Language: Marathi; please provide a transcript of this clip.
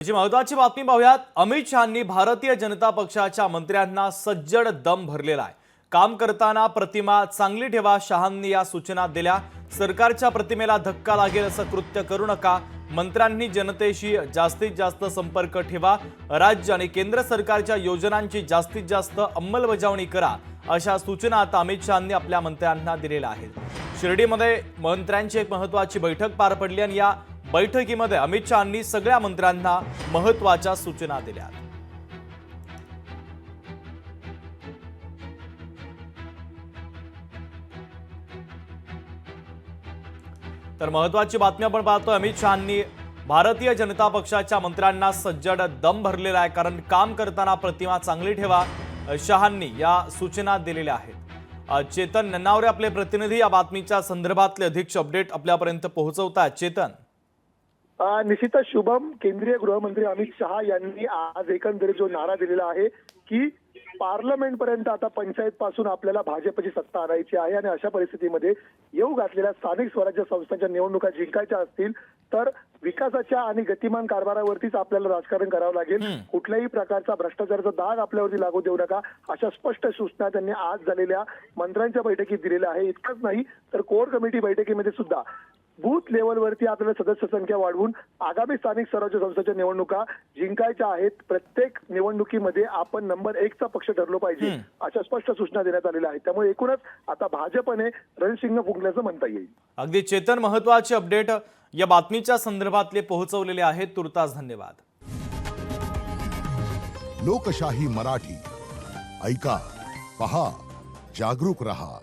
जी महत्वाची बातमी पाहूयात। अमित शहांनी भारतीय जनता पक्षाच्या मंत्र्यांना सज्जड दम भरलेला आहे। काम करताना प्रतिमा चांगली ठेवा, शहांनी या सूचना दिल्या। सरकारच्या प्रतिमेला धक्का लागेल असं कृत्य करू नका। मंत्र्यांनी जनतेशी जास्तीत जास्त संपर्क ठेवा। राज्य आणि केंद्र सरकारच्या योजनांची जास्तीत जास्त अंमलबजावणी करा, अशा सूचना आता अमित शहांनी आपल्या मंत्र्यांना दिलेल्या आहेत। शिर्डीमध्ये मंत्र्यांची एक महत्त्वाची बैठक पार पडली आणि या बैठकीमध्ये अमित शहांनी सगळ्या मंत्र्यांना महत्त्वाच्या सूचना दिल्या। तर महत्त्वाची बातमी आपण पाहतो। अमित शहांनी भारतीय जनता पक्षाच्या मंत्र्यांना सज्जड दम भरलेला आहे, कारण काम करताना प्रतिमा चांगली ठेवा, शहांनी या सूचना दिलेल्या आहेत। चेतन नन्नावरे आपले प्रतिनिधी या बातमीच्या संदर्भातले अधिक अपडेट आपल्यापर्यंत पोहोचवतात। चेतन, निश्चितच शुभम, केंद्रीय गृहमंत्री अमित शहा यांनी आज एकंदरीत जो नारा दिलेला आहे की पार्लमेंट पर्यंत आता पंचायत पासून आपल्याला भाजपची सत्ता आणायची आहे आणि अशा परिस्थितीमध्ये येऊ घातलेल्या स्थानिक स्वराज्य संस्थांच्या निवडणुका जिंकायच्या असतील तर विकासाच्या आणि गतिमान कारभारावरतीच आपल्याला राजकारण करावं लागेल। कुठल्याही प्रकारचा भ्रष्टाचाराचा दाग आपल्यावरती लागू देऊ नका, अशा स्पष्ट सूचना त्यांनी आज झालेल्या मंत्र्यांच्या बैठकीत दिलेल्या आहे। इतकंच नाही तर कोर कमिटी बैठकीमध्ये सुद्धा बूथ लेवलवरती आपल्याला सदस्य संख्या वाढवून आगामी स्थानिक स्वराज्य संस्थांच्या निवडणुका जिंकायच्या आहेत। प्रत्येक निवडणुकीमध्ये आपण नंबर 1 चा पक्ष ठरलो पाहिजे, अशा स्पष्ट सूचना देण्यात आलेल्या आहेत। त्यामुळे एकूणच आता भाजपने रणशिंग फुंकल्याचं म्हणता येईल। अगदी चेतन, महत्त्वाचे अपडेट या बातमीच्या संदर्भातले पोहोचवलेले आहेत। तुर्तास धन्यवाद। लोकशाही मराठी ऐका, पहा, जागरूक रहा।